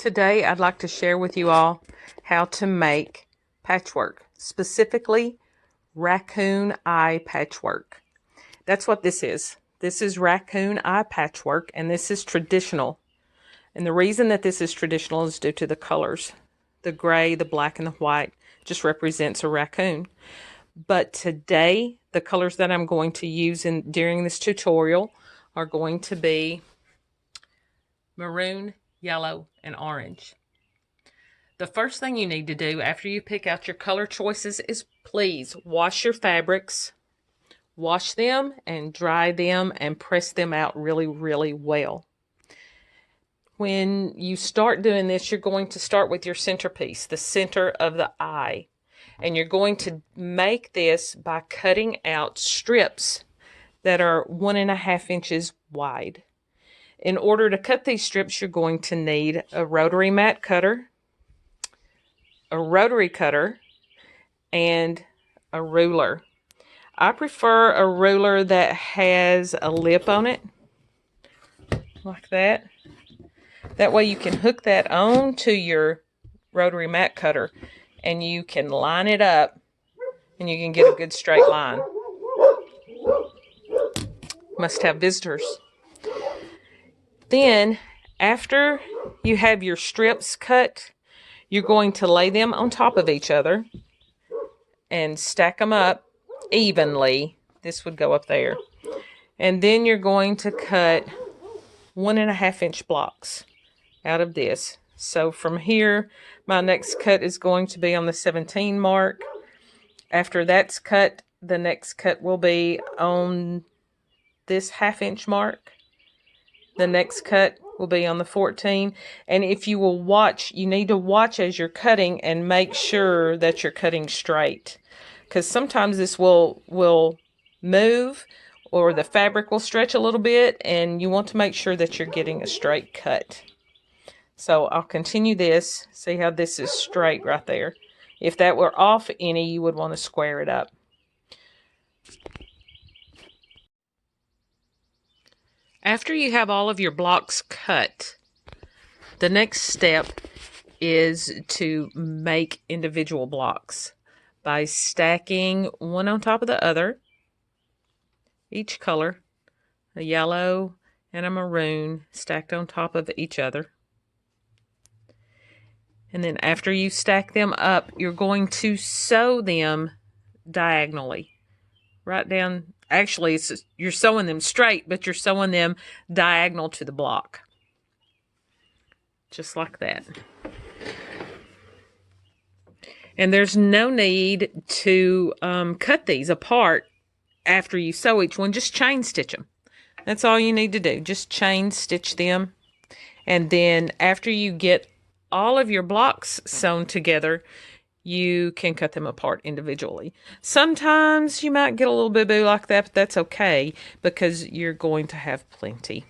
Today I'd like to share with you all how to make patchwork, specifically Racoon Eye Patchwork. That's what this is. This is Racoon Eye Patchwork, and this is traditional. And the reason that this is traditional is due to the colors. The gray, the black, and the white just represents a raccoon. But today, the colors that I'm going to use during this tutorial are going to be maroon, yellow, and orange. The first thing you need to do after you pick out your color choices is please wash your fabrics. Wash them and dry them and press them out really, really well. When you start doing this, you're going to start with your centerpiece, the center of the eye. And you're going to make this by cutting out strips that are 1.5 inches wide. In order to cut these strips, you're going to need a rotary mat cutter, a rotary cutter, and a ruler. I prefer a ruler that has a lip on it, like that. That way you can hook that on to your rotary mat cutter and you can line it up and you can get a good straight line. Must have visitors. Then, after you have your strips cut, you're going to lay them on top of each other and stack them up evenly. This would go up there. And then you're going to cut 1.5 inch blocks out of this. So from here, my next cut is going to be on the 17 mark. After that's cut, the next cut will be on this 1/2 inch mark. The next cut will be on the 14. And if you will watch, you need to watch as you're cutting and make sure that you're cutting straight. Because sometimes this will move or the fabric will stretch a little bit, and you want to make sure that you're getting a straight cut. So I'll continue this. See how this is straight right there. If that were off any, you would want to square it up. After you have all of your blocks cut, the next step is to make individual blocks by stacking one on top of the other, each color, a yellow and a maroon stacked on top of each other. And then after you stack them up, you're going to sew them diagonally. Right down, actually, you're sewing them straight, but you're sewing them diagonal to the block. Just like that. And there's no need to cut these apart after you sew each one. Just chain stitch them. That's all you need to do. Just chain stitch them. And then after you get all of your blocks sewn together, you can cut them apart individually. Sometimes you might get a little boo-boo like that, but that's okay because you're going to have plenty.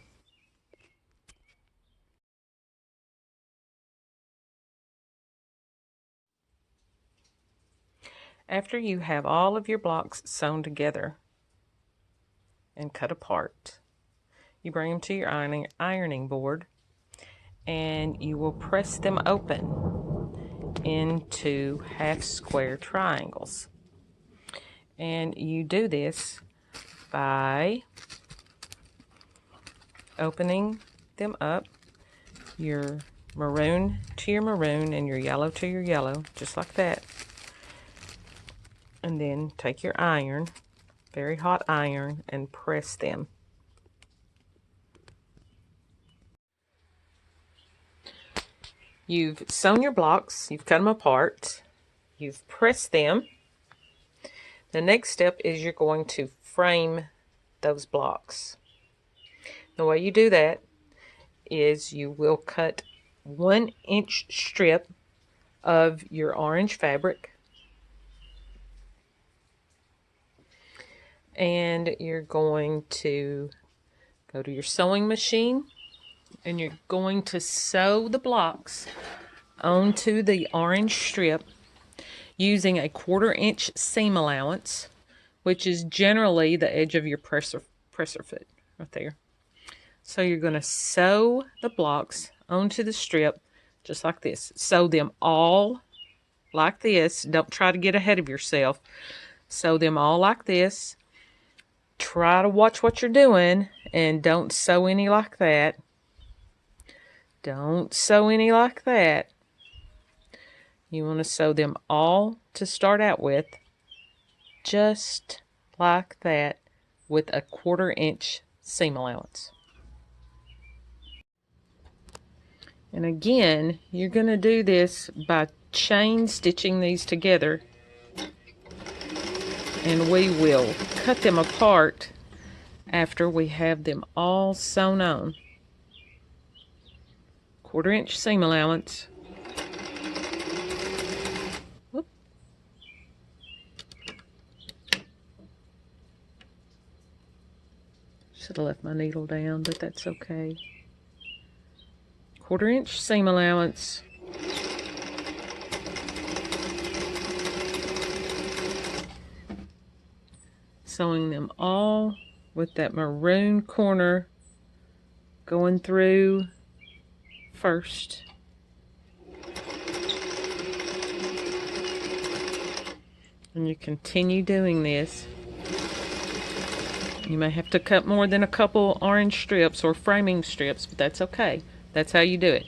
After you have all of your blocks sewn together and cut apart, you bring them to your ironing board and you will press them open into half square triangles. And you do this by opening them up, your maroon to your maroon and your yellow to your yellow, just like that. And then take your iron, very hot iron, and press them. You've sewn your blocks, you've cut them apart, you've pressed them. The next step is you're going to frame those blocks. The way you do that is you will cut 1 inch strip of your orange fabric, and you're going to go to your sewing machine and you're going to sew the blocks onto the orange strip using a 1/4 inch seam allowance, which is generally the edge of your presser foot right there. So you're going to sew the blocks onto the strip just like this. Sew them all like this. Don't try to get ahead of yourself. Sew them all like this. Try to watch what you're doing and don't sew any like that. Don't sew any like that. You want to sew them all to start out with, just like that, with a 1/4 inch seam allowance. And again, you're going to do this by chain stitching these together, and we will cut them apart after we have them all sewn on. 1/4 inch seam allowance. Whoop. Should have left my needle down, but that's okay. 1/4 inch seam allowance. Sewing them all with that maroon corner going through first. And you continue doing this. You may have to cut more than a couple orange strips or framing strips, but that's okay. That's how you do it.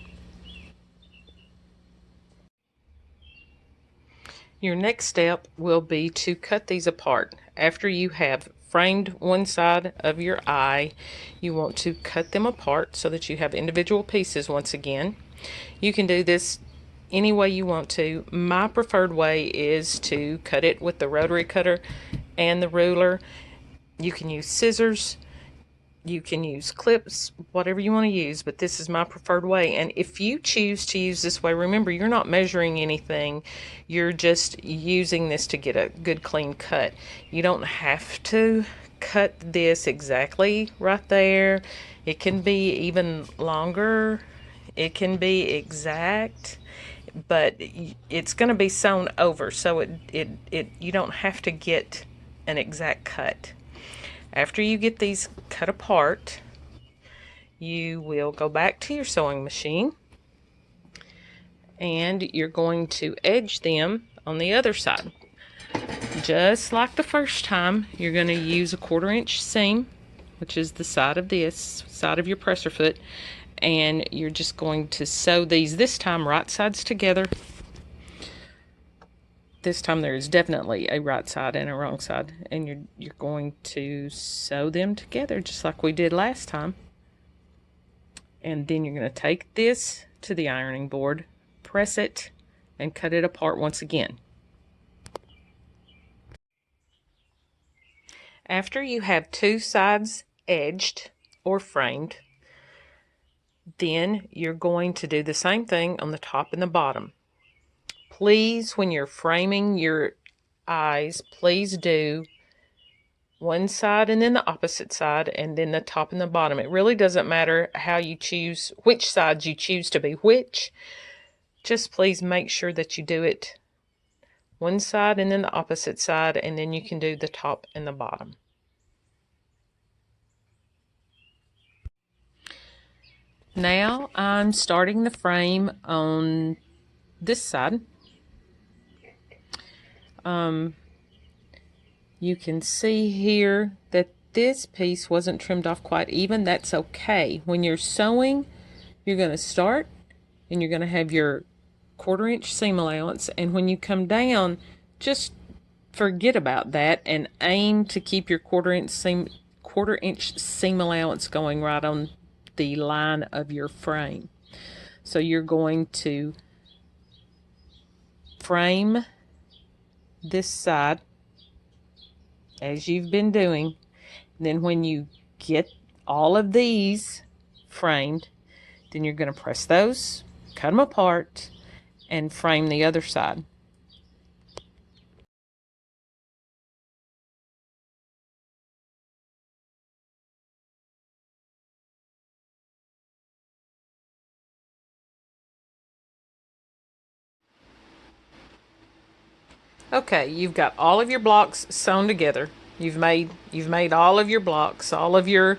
Your next step will be to cut these apart. After you have framed one side of your eye, you want to cut them apart so that you have individual pieces once again. You can do this any way you want to. My preferred way is to cut it with the rotary cutter and the ruler. You can use scissors, you can use clips, whatever you want to use, but this is my preferred way. And if you choose to use this way, remember, you're not measuring anything. You're just using this to get a good clean cut. You don't have to cut this exactly right there. It can be even longer. It can be exact, but it's going to be sewn over, so you don't have to get an exact cut. After you get these cut apart, you will go back to your sewing machine and you're going to edge them on the other side. Just like the first time, you're going to use a 1/4 inch seam, which is the side of this, side of your presser foot, and you're just going to sew these, this time right sides together. This time there is definitely a right side and a wrong side, and you're going to sew them together just like we did last time. And then you're going to take this to the ironing board, press it, and cut it apart once again. After you have two sides edged or framed, then you're going to do the same thing on the top and the bottom. Please, when you're framing your eyes, please do one side and then the opposite side and then the top and the bottom. It really doesn't matter how you choose, which sides you choose to be which. Just please make sure that you do it one side and then the opposite side, and then you can do the top and the bottom. Now I'm starting the frame on this side. You can see here that this piece wasn't trimmed off quite even. That's okay. When you're sewing, you're going to start and you're going to have your 1/4 inch seam allowance, and when you come down, just forget about that and aim to keep your 1/4 inch seam allowance going right on the line of your frame. So you're going to frame this side as you've been doing. And then when you get all of these framed, then you're going to press those, cut them apart, and frame the other side. Okay, you've got all of your blocks sewn together. You've made all of your blocks, all of your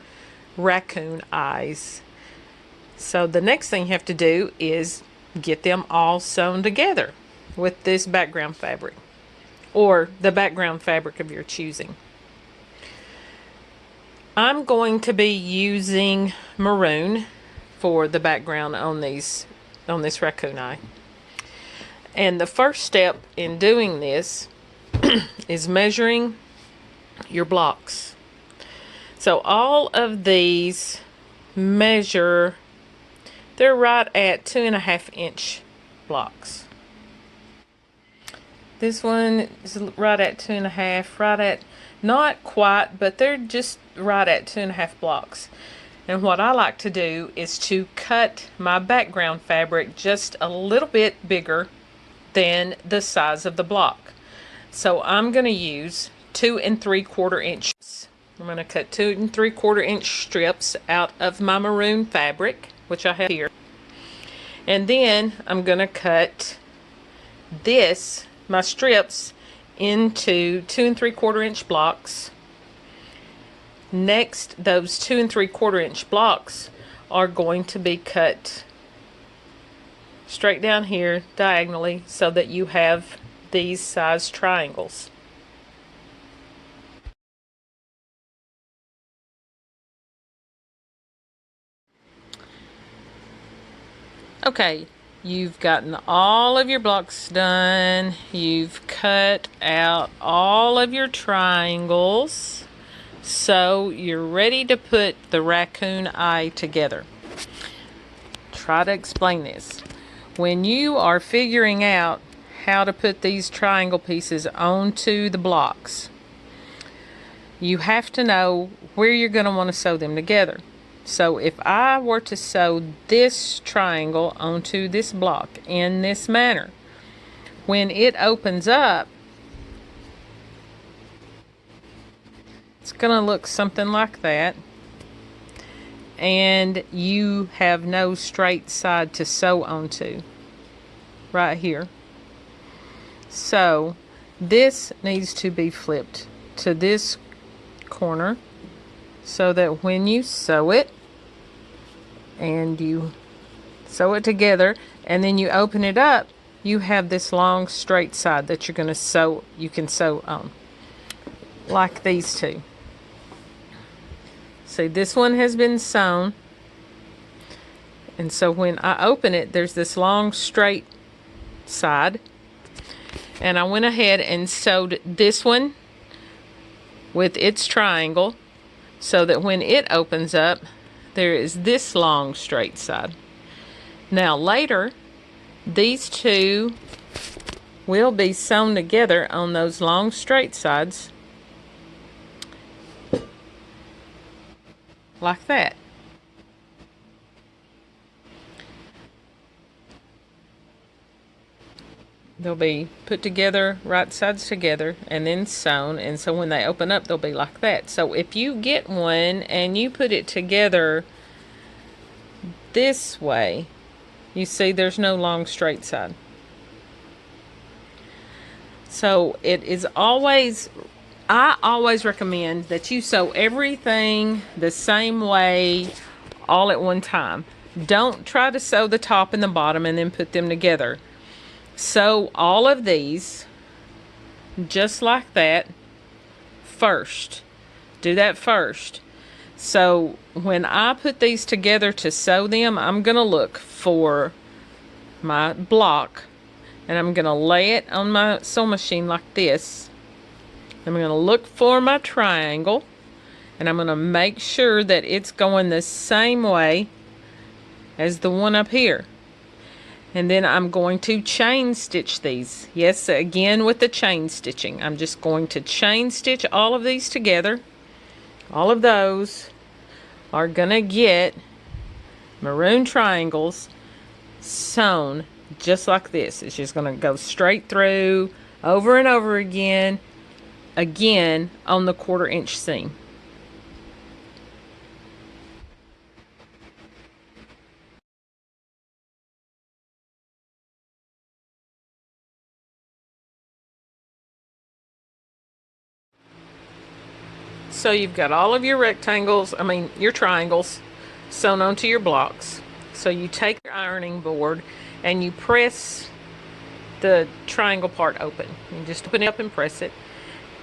raccoon eyes. So the next thing you have to do is get them all sewn together with this background fabric, or the background fabric of your choosing. I'm going to be using maroon for the background on this raccoon eye. And the first step in doing this is measuring your blocks. So all of these measure, they're right at 2.5 inch blocks. This one is right at 2.5, right at, not quite, but they're just right at 2.5 blocks. And what I like to do is to cut my background fabric just a little bit bigger than the size of the block. So I'm going to use 2 3/4 inches. I'm going to cut 2 3/4 inch strips out of my maroon fabric, which I have here. And then I'm going to cut my strips into 2 3/4 inch blocks. Next, those 2 3/4 inch blocks are going to be cut straight down here diagonally so that you have these size triangles. Okay, you've gotten all of your blocks done. You've cut out all of your triangles. So you're ready to put the raccoon eye together. Try to explain this. When you are figuring out how to put these triangle pieces onto the blocks, you have to know where you're going to want to sew them together. So if I were to sew this triangle onto this block in this manner, when it opens up, it's going to look something like that. And you have no straight side to sew onto right here. So this needs to be flipped to this corner so that when you sew it and you sew it together and then you open it up, you have this long straight side that you're going to sew, you can sew on, like these two. See, this one has been sewn, and so when I open it, there's this long straight side, and I went ahead and sewed this one with its triangle so that when it opens up, there is this long straight side. Now later, these two will be sewn together on those long straight sides like that. They'll be put together, right sides together, and then sewn, and so when they open up, they'll be like that. So if you get one and you put it together this way, you see there's no long straight side. So it is always, I always recommend that you sew everything the same way all at one time. Don't try to sew the top and the bottom and then put them together. Sew all of these just like that first. Do that first. So when I put these together to sew them, I'm going to look for my block and I'm going to lay it on my sewing machine like this. I'm going to look for my triangle and I'm going to make sure that it's going the same way as the one up here. And then I'm going to chain stitch these. Yes, again with the chain stitching. I'm just going to chain stitch all of these together. All of those are going to get maroon triangles sewn just like this. It's just going to go straight through over and over again on the 1/4 inch seam. So you've got all of your your triangles sewn onto your blocks. So you take your ironing board and you press the triangle part open. You just open it up and press it.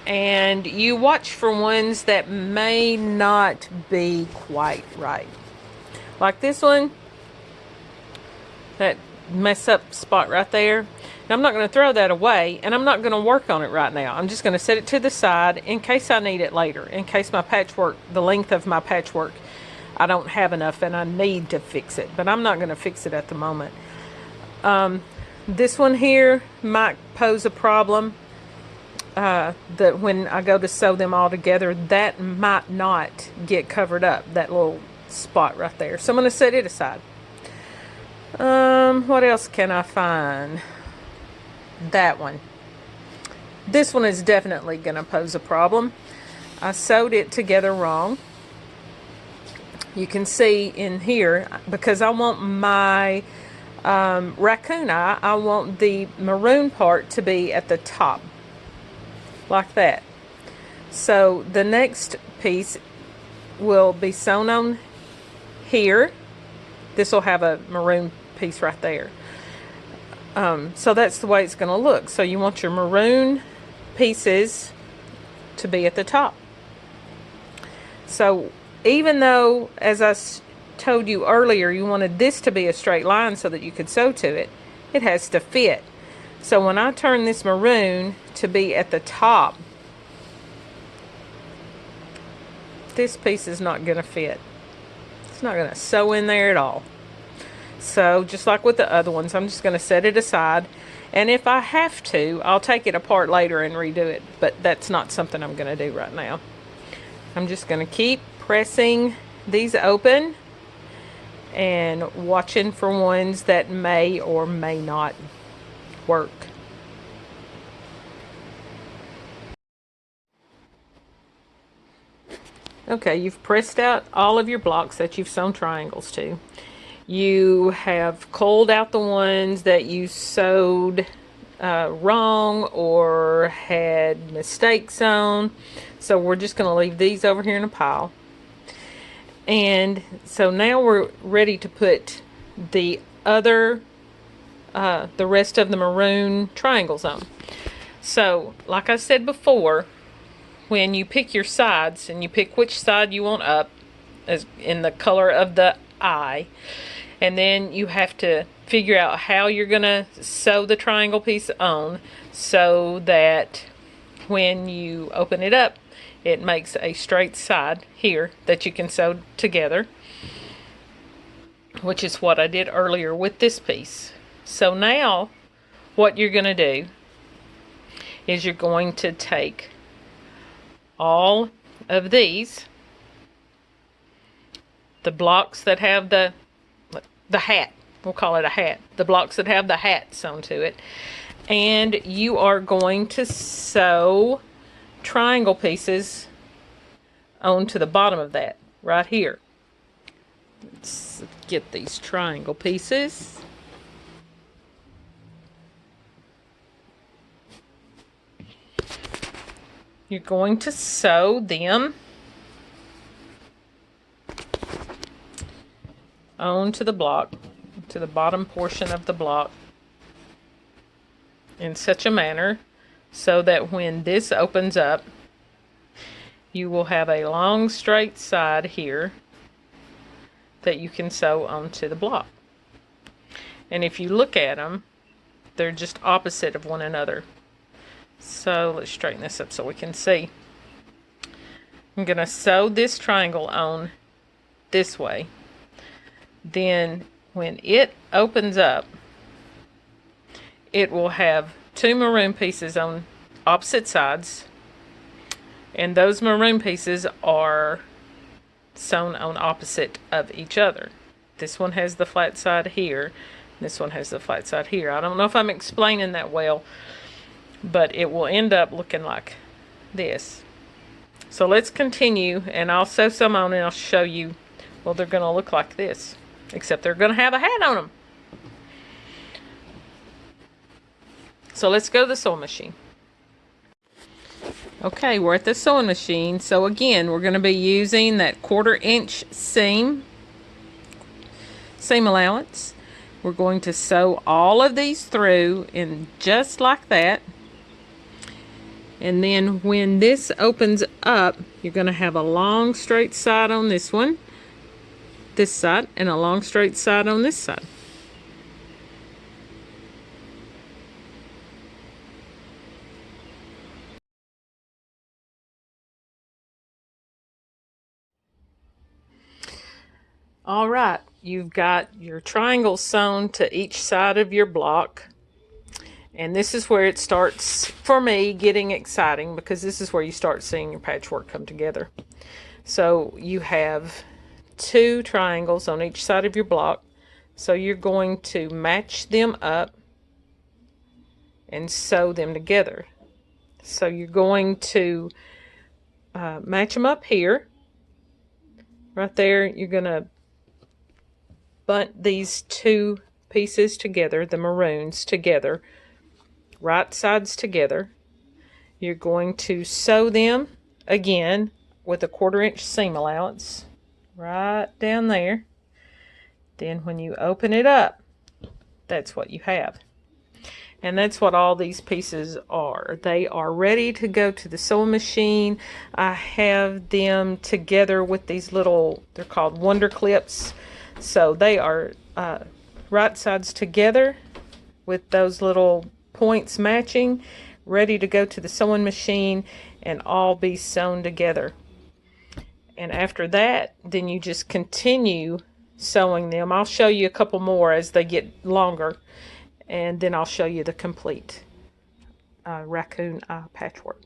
And you watch for ones that may not be quite right. Like this one, that mess up spot right there. And I'm not going to throw that away, and I'm not going to work on it right now. I'm just going to set it to the side in case I need it later, in case my patchwork, the length of my patchwork, I don't have enough and I need to fix it. But I'm not going to fix it at the moment. This one here might pose a problem. That when I go to sew them all together, that might not get covered up, that little spot right there. So I'm going to set it aside. What else can I find? That one. This one is definitely going to pose a problem. I sewed it together wrong. You can see in here, because I want my raccoon eye, I want the maroon part to be at the top. Like that. So the next piece will be sewn on here. This will have a maroon piece right there. So that's the way it's going to look. So you want your maroon pieces to be at the top. So even though, as I told you earlier, you wanted this to be a straight line so that you could sew to it, it has to fit. So when I turn this maroon to be at the top, this piece is not going to fit. It's not going to sew in there at all. So just like with the other ones, I'm just going to set it aside. And if I have to, I'll take it apart later and redo it. But that's not something I'm going to do right now. I'm just going to keep pressing these open and watching for ones that may or may not work. Okay, you've pressed out all of your blocks that you've sewn triangles to. You have culled out the ones that you sewed wrong or had mistakes on. So we're just going to leave these over here in a pile. And so now we're ready to put the other the rest of the maroon triangles on. So like I said before, when you pick your sides and you pick which side you want up as in the color of the eye, and then you have to figure out how you're gonna sew the triangle piece on so that when you open it up it makes a straight side here that you can sew together, which is what I did earlier with this piece. So now what you're going to do is you're going to take all of these, the blocks that have the hat, we'll call it a hat, the blocks that have the hat sewn to it, and you are going to sew triangle pieces onto the bottom of that right here. Let's get these triangle pieces. You're going to sew them onto the block, to the bottom portion of the block, in such a manner so that when this opens up, you will have a long straight side here that you can sew onto the block. And if you look at them, they're just opposite of one another. So let's straighten this up so we can see. I'm going to sew this triangle on this way. Then when it opens up, it will have two maroon pieces on opposite sides, and those maroon pieces are sewn on opposite of each other. This one has the flat side here, this one has the flat side here. I don't know if I'm explaining that well, but it will end up looking like this. So let's continue, and I'll sew some on and I'll show you. Well, they're going to look like this, except they're going to have a hat on them. So let's go to the sewing machine. Okay, we're at the sewing machine. So again, we're going to be using that 1/4 inch seam. seam allowance. We're going to sew all of these through in just like that. And then when this opens up, you're going to have a long straight side on this one, this side, and a long straight side on this side. All right, you've got your triangles sewn to each side of your block. And this is where it starts, for me, getting exciting, because this is where you start seeing your patchwork come together. So you have 2 triangles on each side of your block. So you're going to match them up and sew them together. So you're going to match them up here. Right there, you're going to bunt these 2 pieces together, the maroons together, right sides together. You're going to sew them again with a 1/4 inch seam allowance right down there. Then when you open it up, that's what you have. And that's what all these pieces are. They are ready to go to the sewing machine. I have them together with these little, they're called Wonder Clips. So they are right sides together with those little points matching, ready to go to the sewing machine and all be sewn together. And after that, then you just continue sewing them. I'll show you a couple more as they get longer, and then I'll show you the complete Racoon Eye Patchwork.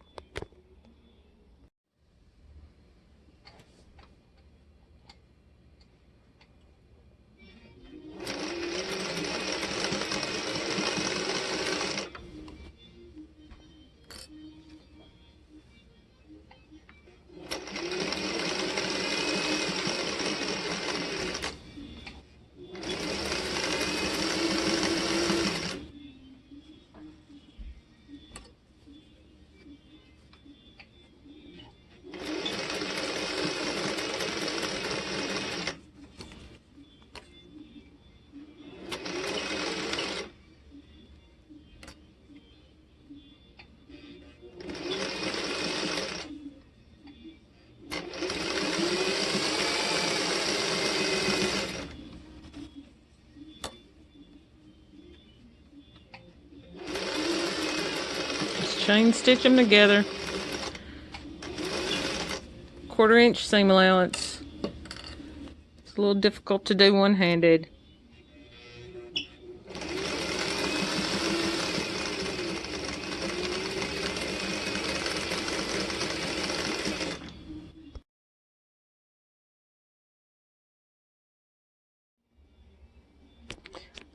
Chain stitch them together. 1/4 inch seam allowance. It's a little difficult to do one-handed.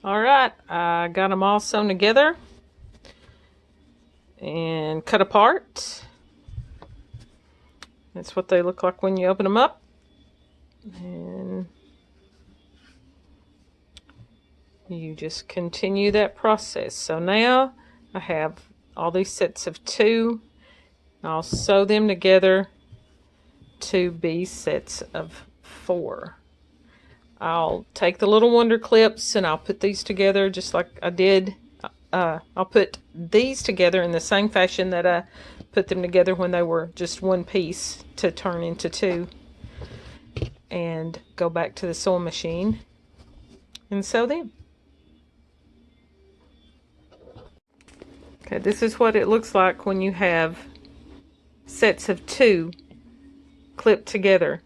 All right, I got them all sewn together and cut apart. That's what they look like when you open them up. And you just continue that process. So now I have all these sets of 2. I'll sew them together to be sets of 4. I'll take the little Wonder Clips and I'll put these together just like I did. I'll put these together in the same fashion that I put them together when they were just one piece to turn into 2. And go back to the sewing machine and sew them. Okay, this is what it looks like when you have sets of 2 clipped together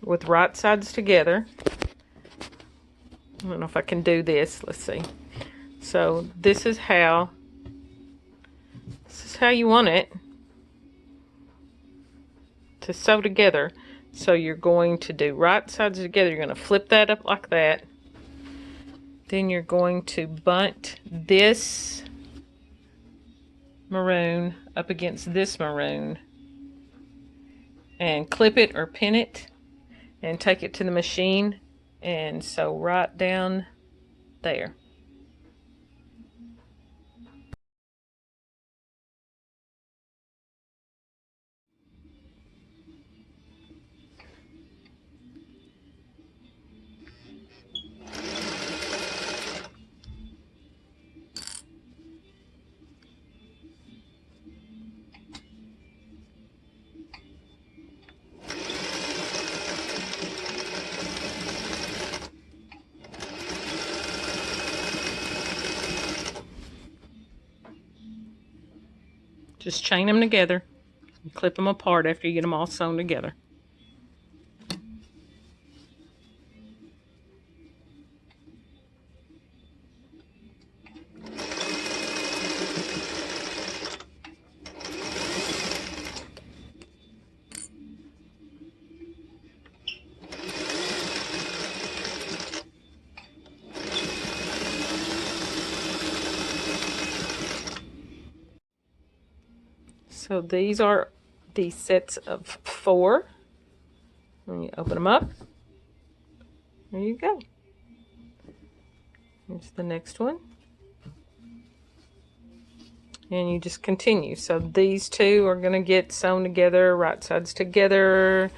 with right sides together. I don't know if I can do this. Let's see. So this is how you want it to sew together. So you're going to do right sides together. You're going to flip that up like that. Then you're going to bunt this maroon up against this maroon and clip it or pin it and take it to the machine and sew right down there. Just chain them together and clip them apart after you get them all sewn together. So these are the sets of 4. When you open them up, there you go. Here's the next one. And you just continue. So these 2 are going to get sewn together, right sides together,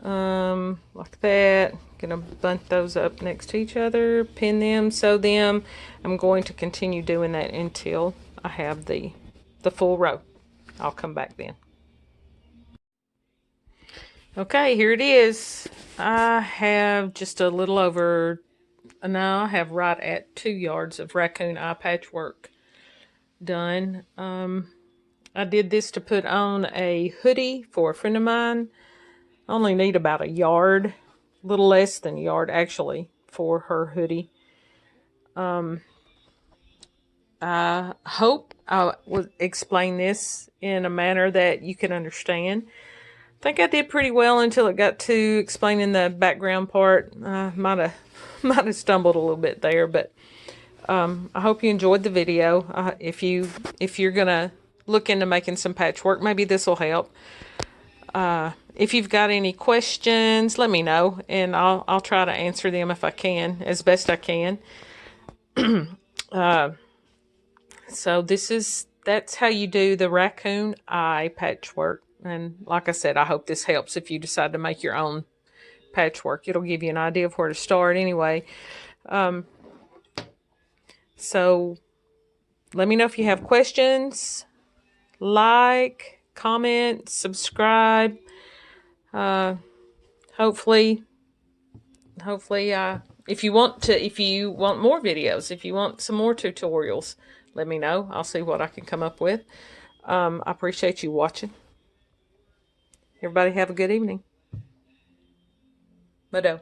like that. Gonna bunt those up next to each other, pin them, sew them. I'm going to continue doing that until I have the full row. I'll come back then. Okay, here it is. I have just a little over, now I have right at 2 yards of Racoon Eye Patchwork done. I did this to put on a hoodie for a friend of mine. I only need about a yard, a little less than a yard actually, for her hoodie. I hope I will explain this in a manner that you can understand. I think I did pretty well until it got to explaining the background part. Might have stumbled a little bit there, but I hope you enjoyed the video. If you're gonna look into making some patchwork, maybe this will help. If you've got any questions, let me know, and I'll try to answer them if I can, as best I can. So that's how you do the Racoon Eye Patchwork. And like I said, I hope this helps if you decide to make your own patchwork. It'll give you an idea of where to start anyway. So let me know if you have questions. Like, comment, subscribe. Hopefully, if you want more videos, if you want some more tutorials, let me know. I'll see what I can come up with. I appreciate you watching. Everybody have a good evening. Mado.